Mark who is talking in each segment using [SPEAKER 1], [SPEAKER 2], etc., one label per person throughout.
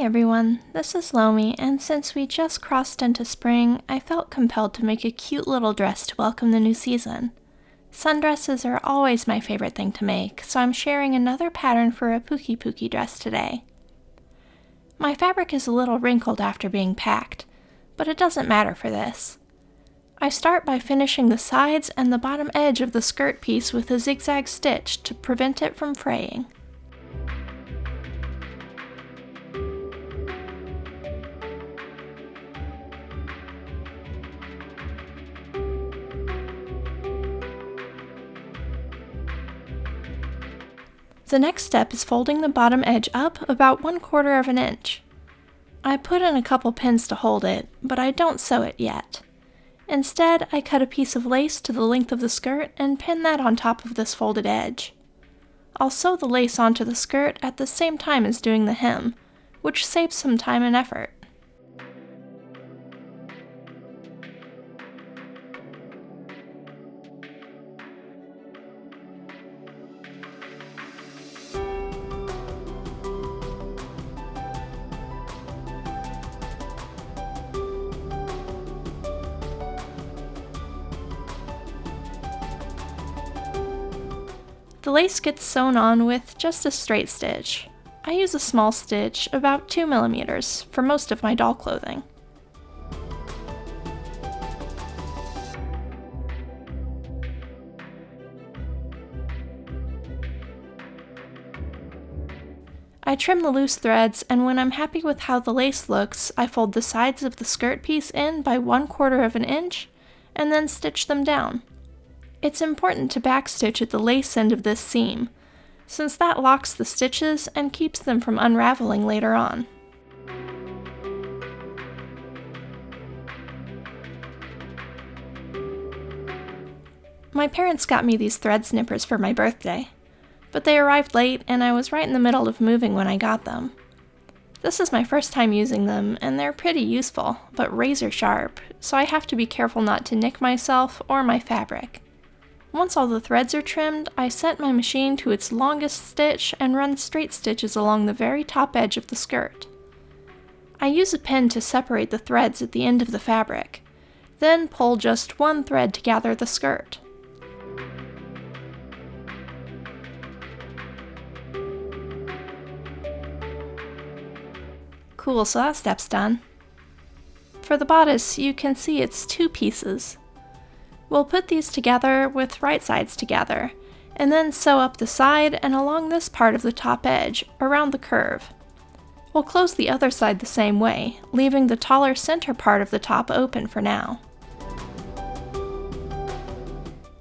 [SPEAKER 1] everyone, this is Lomi, and since we just crossed into spring, I felt compelled to make a cute little dress to welcome the new season. Sundresses are always my favorite thing to make, so I'm sharing another pattern for a PukiPuki dress today. My fabric is a little wrinkled after being packed, but it doesn't matter for this. I start by finishing the sides and the bottom edge of the skirt piece with a zigzag stitch to prevent it from fraying. The next step is folding the bottom edge up about 1/4 of an inch. I put in a couple pins to hold it, but I don't sew it yet. Instead, I cut a piece of lace to the length of the skirt and pin that on top of this folded edge. I'll sew the lace onto the skirt at the same time as doing the hem, which saves some time and effort. The lace gets sewn on with just a straight stitch. I use a small stitch, about 2 millimeters, for most of my doll clothing. I trim the loose threads, and when I'm happy with how the lace looks, I fold the sides of the skirt piece in by 1/4 of an inch, and then stitch them down. It's important to backstitch at the lace end of this seam, since that locks the stitches and keeps them from unraveling later on. My parents got me these thread snippers for my birthday, but they arrived late and I was right in the middle of moving when I got them. This is my first time using them, and they're pretty useful, but razor sharp, so I have to be careful not to nick myself or my fabric. Once all the threads are trimmed, I set my machine to its longest stitch and run straight stitches along the very top edge of the skirt. I use a pin to separate the threads at the end of the fabric, then pull just one thread to gather the skirt. Cool, so that step's done. For the bodice, you can see it's 2 pieces. We'll put these together with right sides together, and then sew up the side and along this part of the top edge, around the curve. We'll close the other side the same way, leaving the taller center part of the top open for now.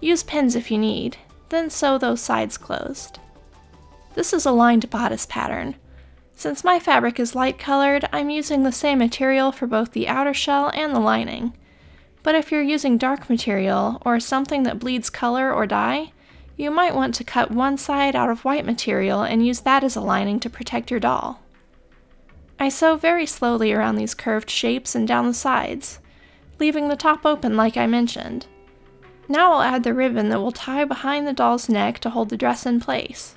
[SPEAKER 1] Use pins if you need, then sew those sides closed. This is a lined bodice pattern. Since my fabric is light colored, I'm using the same material for both the outer shell and the lining. But if you're using dark material, or something that bleeds color or dye, you might want to cut one side out of white material and use that as a lining to protect your doll. I sew very slowly around these curved shapes and down the sides, leaving the top open like I mentioned. Now I'll add the ribbon that will tie behind the doll's neck to hold the dress in place.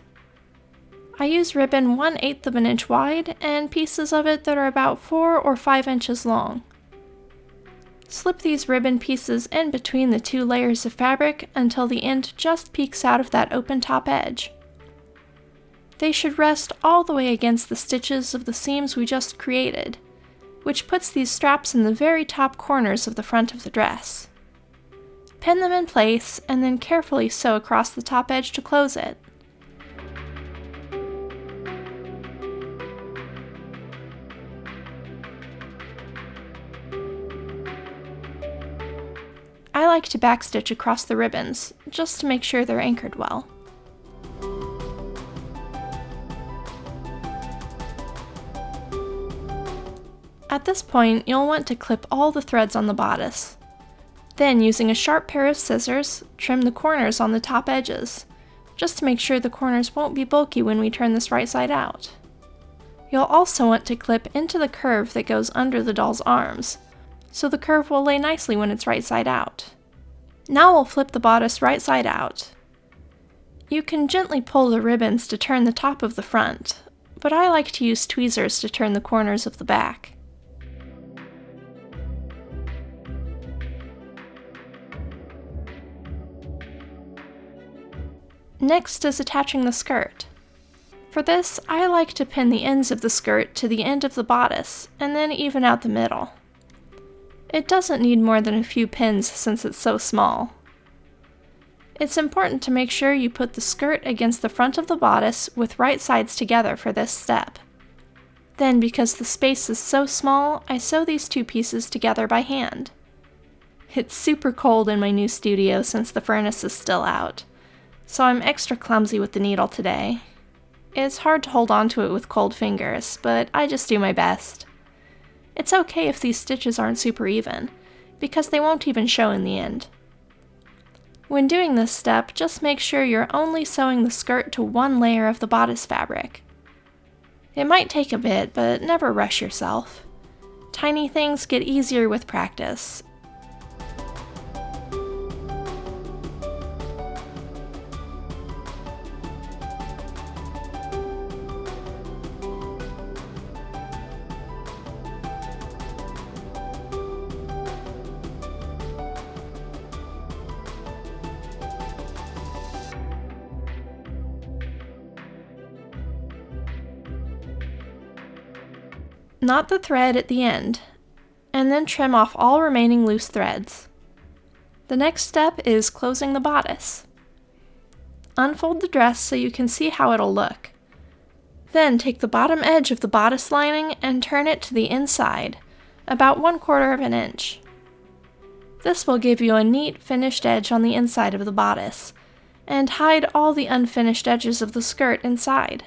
[SPEAKER 1] I use ribbon 1/8 of an inch wide and pieces of it that are about 4 or 5 inches long. Slip these ribbon pieces in between the 2 layers of fabric until the end just peeks out of that open top edge. They should rest all the way against the stitches of the seams we just created, which puts these straps in the very top corners of the front of the dress. Pin them in place and then carefully sew across the top edge to close it. I like to backstitch across the ribbons, just to make sure they're anchored well. At this point, you'll want to clip all the threads on the bodice. Then, using a sharp pair of scissors, trim the corners on the top edges, just to make sure the corners won't be bulky when we turn this right side out. You'll also want to clip into the curve that goes under the doll's arms, so the curve will lay nicely when it's right side out. Now we'll flip the bodice right side out. You can gently pull the ribbons to turn the top of the front, but I like to use tweezers to turn the corners of the back. Next is attaching the skirt. For this, I like to pin the ends of the skirt to the end of the bodice, and then even out the middle. It doesn't need more than a few pins since it's so small. It's important to make sure you put the skirt against the front of the bodice with right sides together for this step. Then, because the space is so small, I sew these two pieces together by hand. It's super cold in my new studio since the furnace is still out, so I'm extra clumsy with the needle today. It's hard to hold on to it with cold fingers, but I just do my best. It's okay if these stitches aren't super even, because they won't even show in the end. When doing this step, just make sure you're only sewing the skirt to one layer of the bodice fabric. It might take a bit, but never rush yourself. Tiny things get easier with practice. Knot the thread at the end, and then trim off all remaining loose threads. The next step is closing the bodice. Unfold the dress so you can see how it'll look. Then take the bottom edge of the bodice lining and turn it to the inside, about 1/4 of an inch. This will give you a neat finished edge on the inside of the bodice, and hide all the unfinished edges of the skirt inside.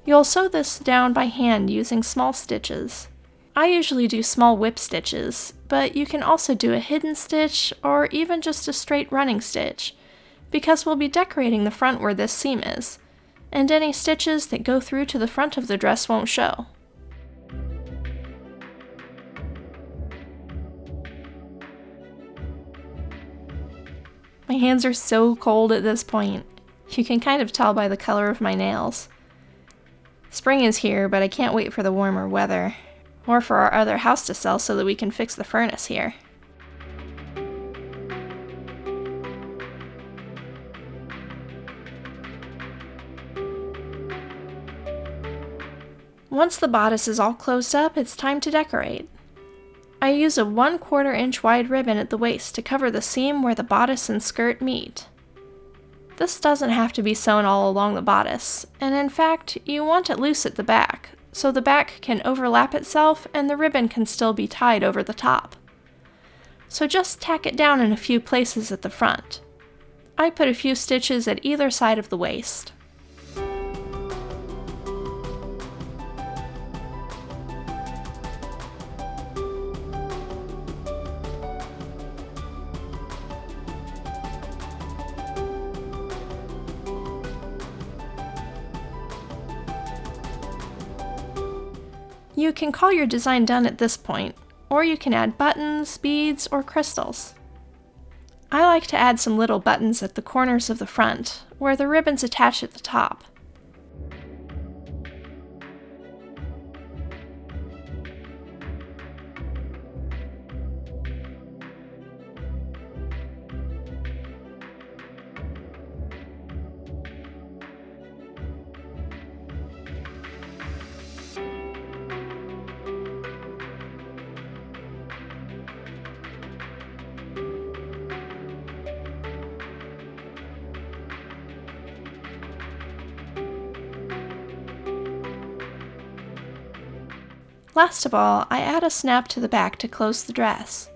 [SPEAKER 1] You'll sew this down by hand using small stitches. I usually do small whip stitches, but you can also do a hidden stitch or even just a straight running stitch, because we'll be decorating the front where this seam is, and any stitches that go through to the front of the dress won't show. My hands are so cold at this point. You can kind of tell by the color of my nails. Spring is here, but I can't wait for the warmer weather, or for our other house to sell so that we can fix the furnace here. Once the bodice is all closed up, it's time to decorate. I use a 1/4 inch wide ribbon at the waist to cover the seam where the bodice and skirt meet. This doesn't have to be sewn all along the bodice, and in fact, you want it loose at the back, so the back can overlap itself and the ribbon can still be tied over the top. So just tack it down in a few places at the front. I put a few stitches at either side of the waist. You can call your design done at this point, or you can add buttons, beads, or crystals. I like to add some little buttons at the corners of the front, where the ribbons attach at the top. Last of all, I add a snap to the back to close the dress.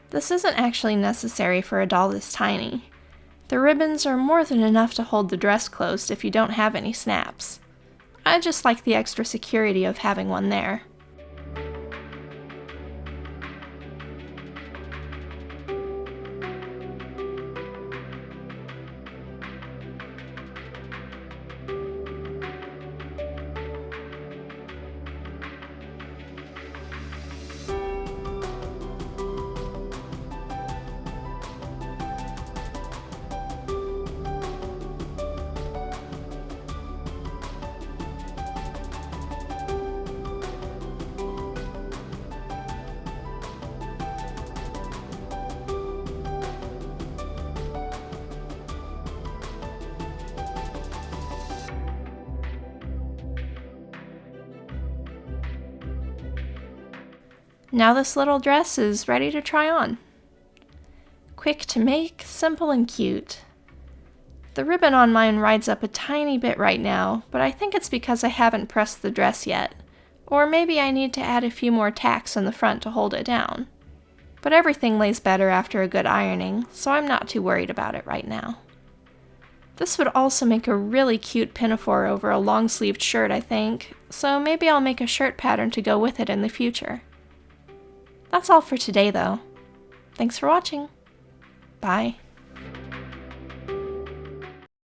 [SPEAKER 1] This isn't actually necessary for a doll this tiny. The ribbons are more than enough to hold the dress closed if you don't have any snaps. I just like the extra security of having one there. Now this little dress is ready to try on. Quick to make, simple and cute. The ribbon on mine rides up a tiny bit right now, but I think it's because I haven't pressed the dress yet. Or maybe I need to add a few more tacks in the front to hold it down. But everything lays better after a good ironing, so I'm not too worried about it right now. This would also make a really cute pinafore over a long-sleeved shirt, I think, so maybe I'll make a shirt pattern to go with it in the future. That's all for today, though. Thanks for watching. Bye.